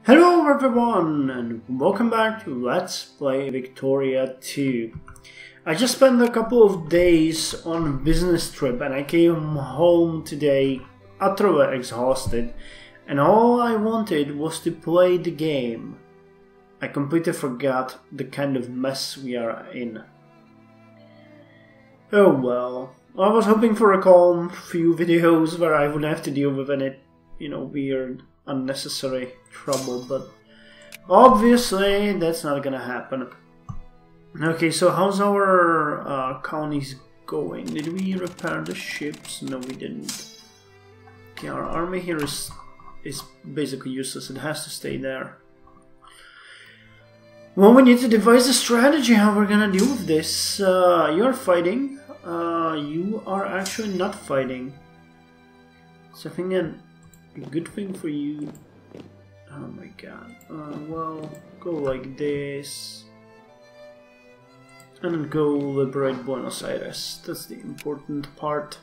Hello everyone and welcome back to Let's Play Victoria 2. I just spent a couple of days on a business trip and I came home today utterly exhausted, and all I wanted was to play the game. I completely forgot the kind of mess we are in. Oh well, I was hoping for a calm few videos where I wouldn't have to deal with any, weird unnecessary trouble, but obviously that's not gonna happen. Okay, so how's our colonies going? Did we repair the ships? No, we didn't. Okay, our army here is basically useless. It has to stay there. Well, we need to devise a strategy how we're gonna deal with this. You're fighting. You are actually not fighting. So I think a good thing for you. Oh my god. Well, go like this. And then go liberate Buenos Aires. That's the important part.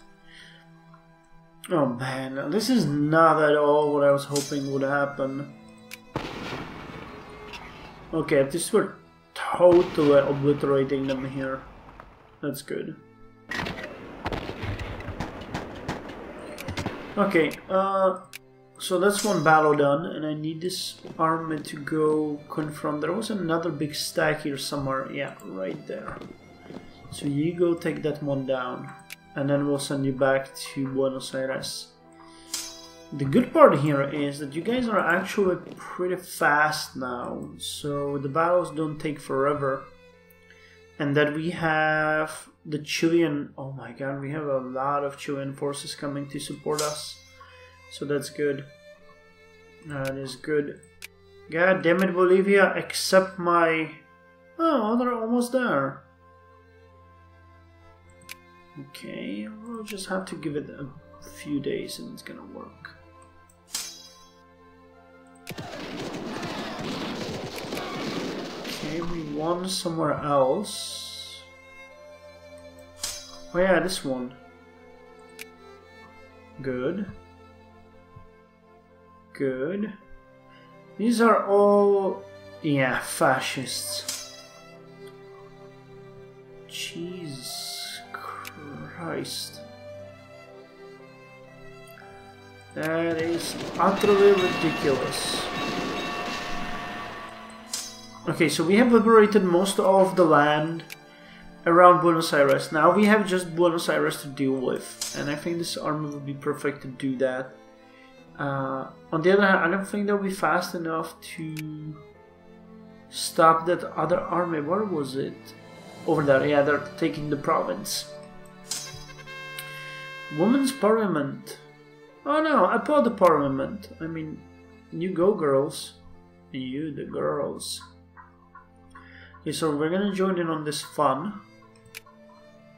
Oh man, this is not at all what I was hoping would happen. Okay, at least we're totally obliterating them here. That's good. Okay, so that's one battle done, and I need this army to go confront. There was another big stack here somewhere. Yeah, right there. So you go take that one down, and then we'll send you back to Buenos Aires. The good part here is that you guys are actually pretty fast now, so the battles don't take forever. And that we have the Chilean... Oh my god, we have a lot of Chilean forces coming to support us. So that's good. That is good. God damn it, Bolivia, accept my... Oh, they're almost there. Okay, we'll just have to give it a few days and it's gonna work. Okay, we won somewhere else. Oh yeah, this one. Good. Good. These are all... yeah, fascists. Jesus Christ. That is utterly ridiculous. Okay, so we have liberated most of the land around Buenos Aires. Now we have just Buenos Aires to deal with, and I think this army would be perfect to do that. On the other hand, I don't think they'll be fast enough to stop that other army. Where was it? Over there. Yeah, they're taking the province. Women's Parliament. Oh no, I applaud the Parliament. I mean, you go girls. You the girls. Okay, so we're gonna join in on this fun.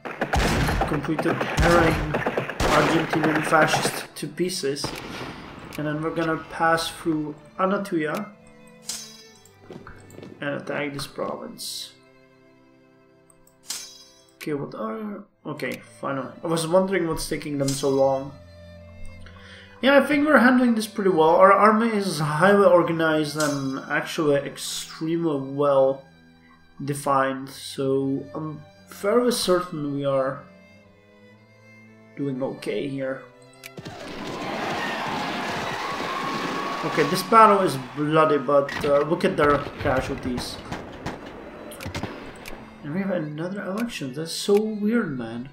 Completed tearing Argentinian fascists to pieces. And then we're gonna pass through Anatuya and attack this province. Okay, what are... okay, finally. I was wondering what's taking them so long. Yeah, I think we're handling this pretty well. Our army is highly organized and actually extremely well defined, so I'm fairly certain we are doing okay here. Okay, this battle is bloody, but look at their casualties. And we have another election. That's so weird, man.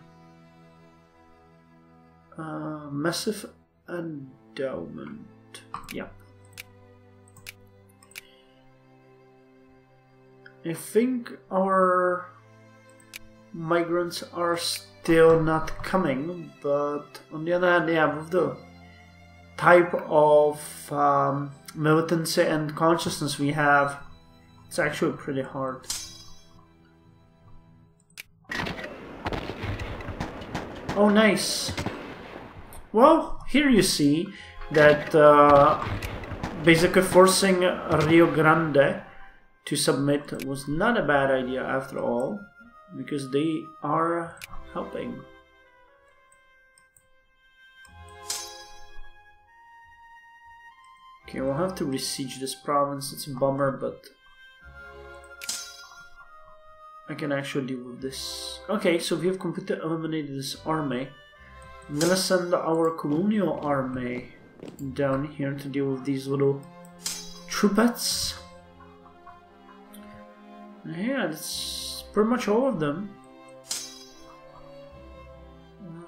Massive endowment. Yeah. I think our migrants are still not coming, but on the other hand, yeah, with the type of militancy and consciousness we have, it's actually pretty hard. Oh, nice. Well, here you see that basically forcing Rio Grande to submit was not a bad idea after all, because they are helping. Okay, we'll have to besiege this province. It's a bummer, but I can actually deal with this. Okay, so we have completely eliminated this army. I'm gonna send our colonial army down here to deal with these little troopettes. Yeah, that's pretty much all of them.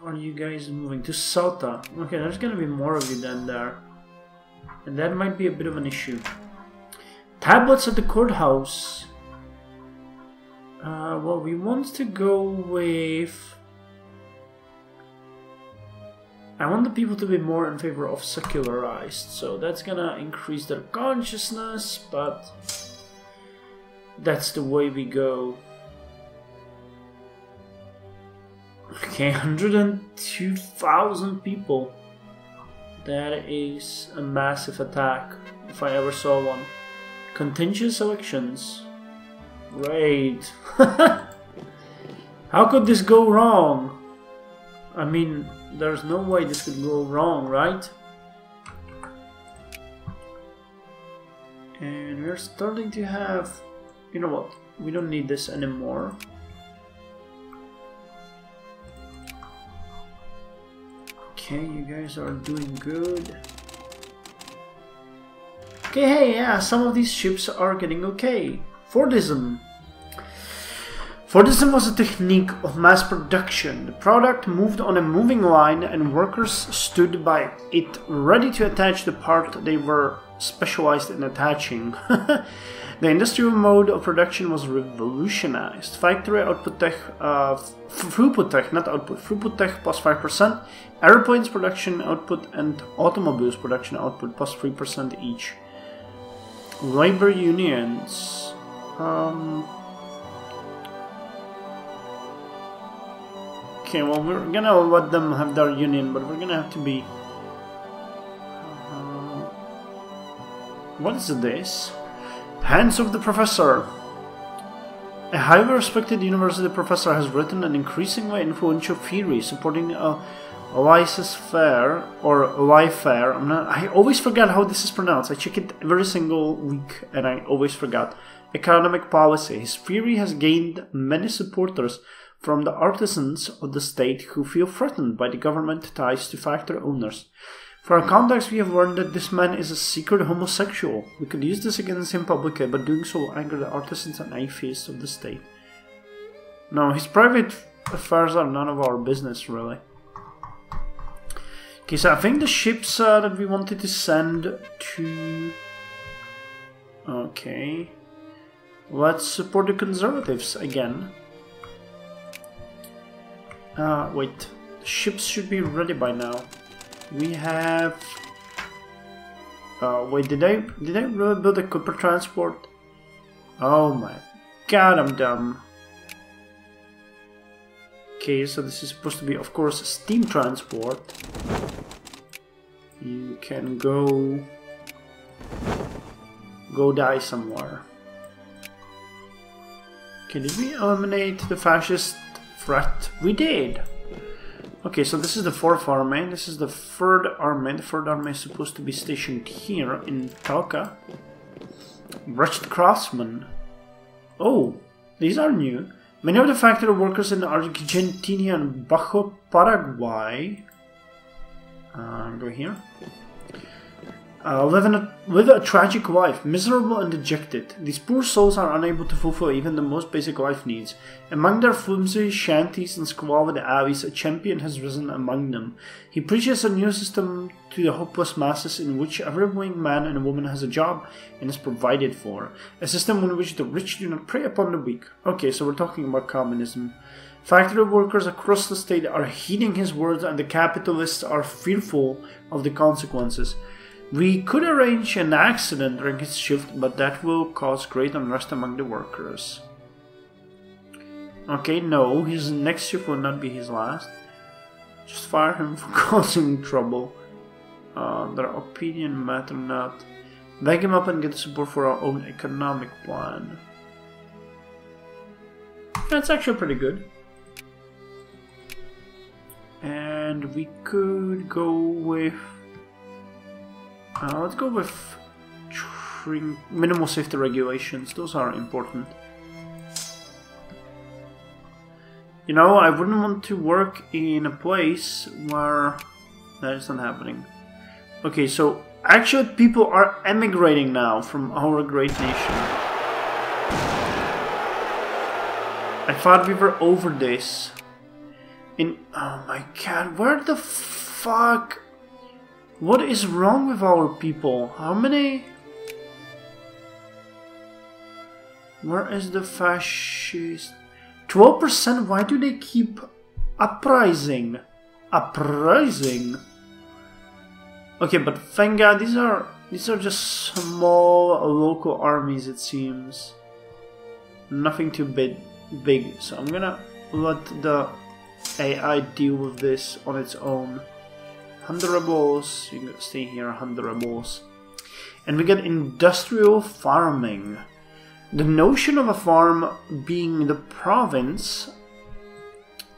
Where are you guys moving? To Salta. Okay, there's gonna be more of you than there. And that might be a bit of an issue. Tablets at the courthouse. Well, we want to go with... I want the people to be more in favor of secularized, so that's gonna increase their consciousness, but that's the way we go. Okay, 102,000 people. That is a massive attack, if I ever saw one. Contentious elections. Great. How could this go wrong? I mean, there's no way this could go wrong, right? And we're starting to have... You know what? We don't need this anymore. Okay, you guys are doing good. Okay, hey, yeah, some of these ships are getting okay. Fordism. Fordism was a technique of mass production. The product moved on a moving line and workers stood by it ready to attach the part they were specialized in attaching. The industrial mode of production was revolutionized. Factory output tech, throughput tech, not output, throughput tech plus 5%, airplanes production output and automobiles production output plus 3% each. Labor unions. Okay, well, we're gonna let them have their union, but we're gonna have to be... what is this? Hands of the Professor. A highly respected university professor has written an increasingly influential theory supporting a laissez-faire or laissez-faire. I always forget how this is pronounced. I check it every single week and I always forget. Economic policy. His theory has gained many supporters from the artisans of the state who feel threatened by the government ties to factory owners. For our context, we have learned that this man is a secret homosexual. We could use this against him publicly, but doing so will anger the artisans and atheists of the state. No, his private affairs are none of our business, really. Okay, so I think the ships that we wanted to send to... Okay. Let's support the conservatives again. Wait. The ships should be ready by now. We have... wait, did I really build a copper transport? Oh my god, I'm dumb. Okay, so this is supposed to be, of course, a steam transport. You can go die somewhere. Okay, did we eliminate the fascist threat? We did! Okay, so this is the 4th army, this is the 3rd army. The 3rd army is supposed to be stationed here in Talca. Wretched craftsmen. Oh, these are new. Many of the factory workers in Argentina and Bajo Paraguay go here. Live a tragic life, miserable and dejected. These poor souls are unable to fulfill even the most basic life needs. Among their flimsy shanties and squalid alleys, a champion has risen among them. He preaches a new system to the hopeless masses in which every willing man and woman has a job and is provided for. A system in which the rich do not prey upon the weak. Okay, so we're talking about communism. Factory workers across the state are heeding his words and the capitalists are fearful of the consequences. We could arrange an accident during his shift, but that will cause great unrest among the workers. Okay, no, his next shift will not be his last. Just fire him for causing trouble. Their opinion matter not. Bag him up and get support for our own economic plan. That's actually pretty good. And we could go with... Let's go with minimal safety regulations. Those are important. You know, I wouldn't want to work in a place where that is not happening. Okay, so actually people are emigrating now from our great nation. I thought we were over this. Oh my god, where the fuck? What is wrong with our people? How many? Where is the fascist? 12%? Why do they keep uprising? Uprising? Okay, but thank God these are just small local armies, it seems. Nothing too big. So I'm gonna let the AI deal with this on its own. 100 rebels, you can stay here, 100 rebels. And we get industrial farming. The notion of a farm being the province,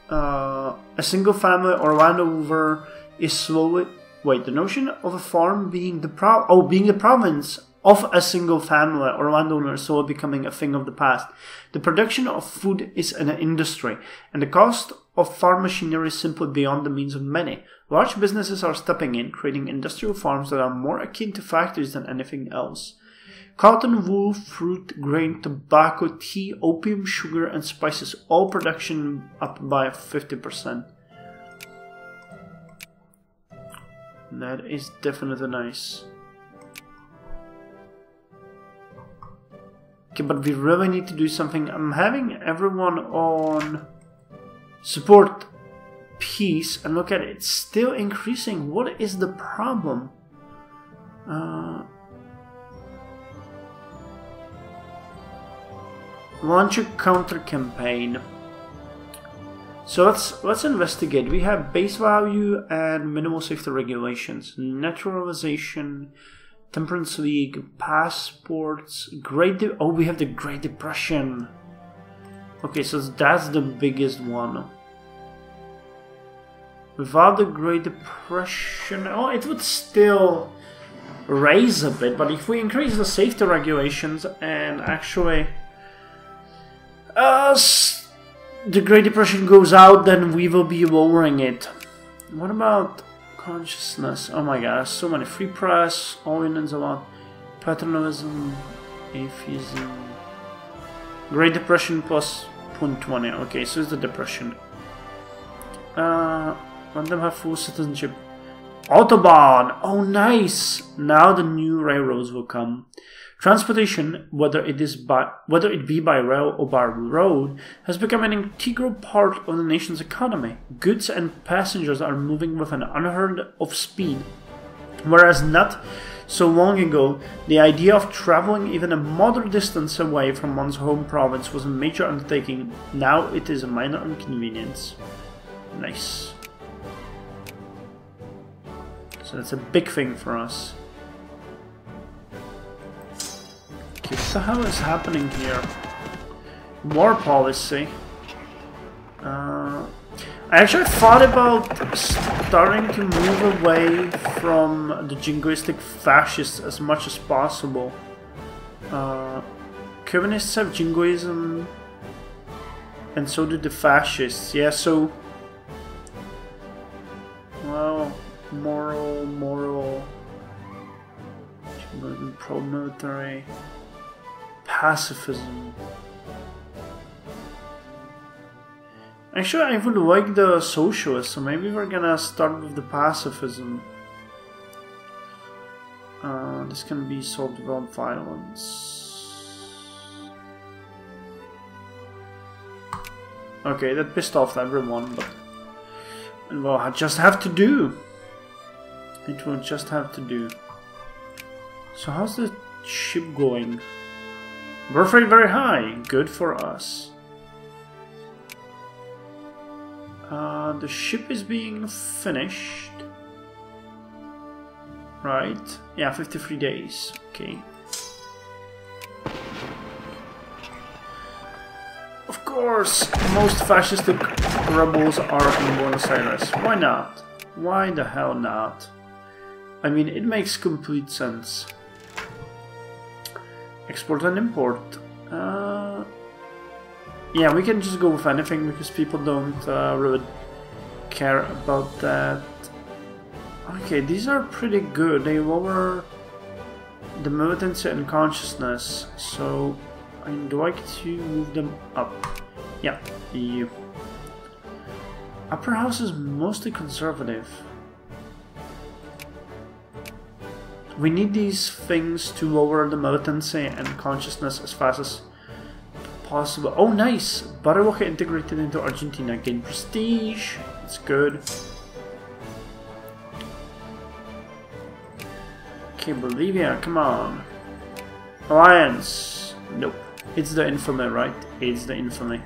a single family or landover is slowly... Wait, the notion of a farm being the being the province of a single family or landowner is slowly becoming a thing of the past. The production of food is an industry, and the cost of farm machinery is simply beyond the means of many. Large businesses are stepping in, creating industrial farms that are more akin to factories than anything else. Cotton, wool, fruit, grain, tobacco, tea, opium, sugar, and spices, all production up by 50%. That is definitely nice. Okay, but we really need to do something. I'm having everyone on support peace, and look at it, it's still increasing. What is the problem? Launch a counter campaign. So let's investigate. We have base value and minimal safety regulations, naturalization, temperance league, passports, we have the Great Depression. Okay, so that's the biggest one. Without the Great Depression, it would still raise a bit, but if we increase the safety regulations and actually the Great Depression goes out, then we will be lowering it. What about consciousness? Oh my gosh, so many. Free press, all unions a lot. Paternalism, atheism. Great Depression plus 0.20. Okay, so it's the Depression. Let them have full citizenship. Autobahn! Oh nice! Now the new railroads will come. Transportation, whether it be by rail or by road, has become an integral part of the nation's economy. Goods and passengers are moving with an unheard of speed. Whereas not so long ago, the idea of traveling even a moderate distance away from one's home province was a major undertaking. Now it is a minor inconvenience. Nice. So that's a big thing for us. Okay, what the hell is happening here? War policy. I actually thought about starting to move away from the jingoistic fascists as much as possible. Communists have jingoism, and so do the fascists. Yeah, so... Well, moral, pro-military, pacifism. Actually, I would like the socialists, so maybe we're gonna start with the pacifism. This can be solved without violence. Okay, that pissed off everyone, but it will just have to do. It will just have to do. So how's the ship going? Birth rate very high. Good for us. The ship is being finished. Right. Yeah, 53 days. Okay. Of course, most fascistic rebels are in Buenos Aires. Why not? Why the hell not? I mean, it makes complete sense. Export and import. Yeah, we can just go with anything because people don't really care about that. Okay, these are pretty good. They lower the militancy and consciousness. So, I mean, do I get to move them up? Yeah, you. Upper house is mostly conservative. We need these things to lower the militancy and consciousness as fast as possible. Oh, nice! Bariloche integrated into Argentina. Gain prestige. That's good. Okay, Bolivia, come on. Alliance. Nope. It's the infamy, right? It's the infamy.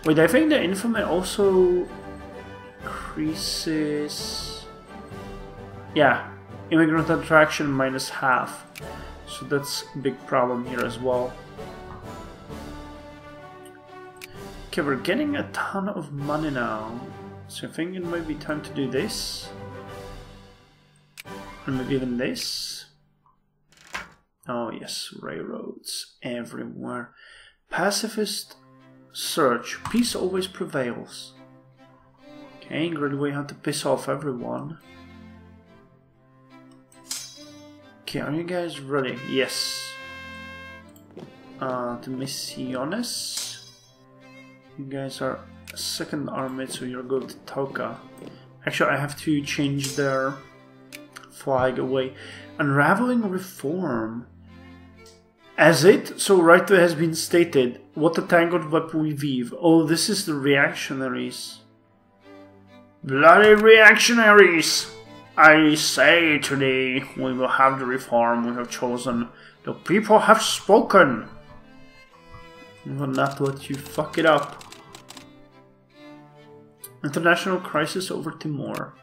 Wait, I think the infamy also increases... Yeah. Immigrant attraction -half. So that's a big problem here as well. Okay, we're getting a ton of money now. So I think it might be time to do this. And maybe even this. Oh yes, railroads everywhere. Pacifist search. Peace always prevails. Okay, great way how to piss off everyone. Okay, are you guys ready? Yes. To Misiones. You guys are second army, so you're going to Tauca. Actually, I have to change their flag away. Unraveling reform. As it so rightly has been stated, what a tangled web we weave. Oh, this is the reactionaries. Bloody reactionaries! I say today we will have the reform we have chosen. The people have spoken. We will not let you fuck it up. International crisis over Timor.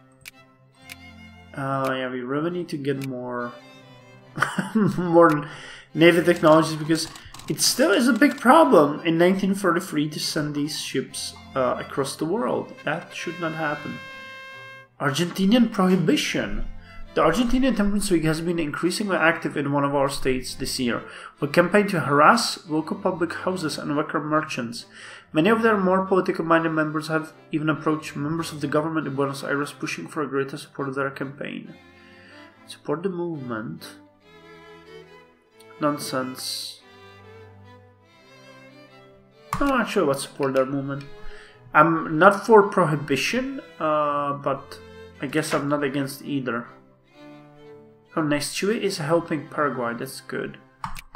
Yeah, we really need to get more more Navy technologies because it still is a big problem in 1943 to send these ships across the world. That should not happen. Argentinian prohibition. The Argentinian Temperance League has been increasingly active in one of our states this year. We campaign to harass local public houses and liquor merchants. Many of their more politically minded members have even approached members of the government in Buenos Aires pushing for a greater support of their campaign. Support the movement. Nonsense. I'm not sure what support their movement. I'm not for prohibition, but I guess I'm not against either. Oh, nice. Chile is helping Paraguay. That's good.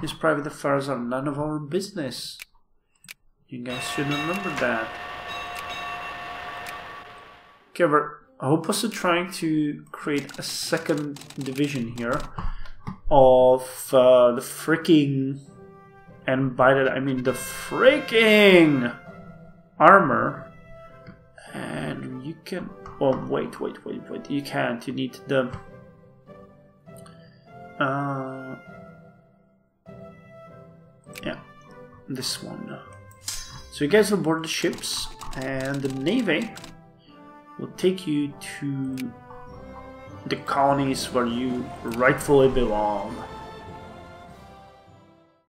These private affairs are none of our business. You guys should remember that. Okay, we're hopelessly trying to create a second division here of the freaking, and by that I mean the freaking armor. And you can, oh wait, you can't, you need the yeah, this one. So you guys will board the ships and the Navy will take you to the colonies where you rightfully belong.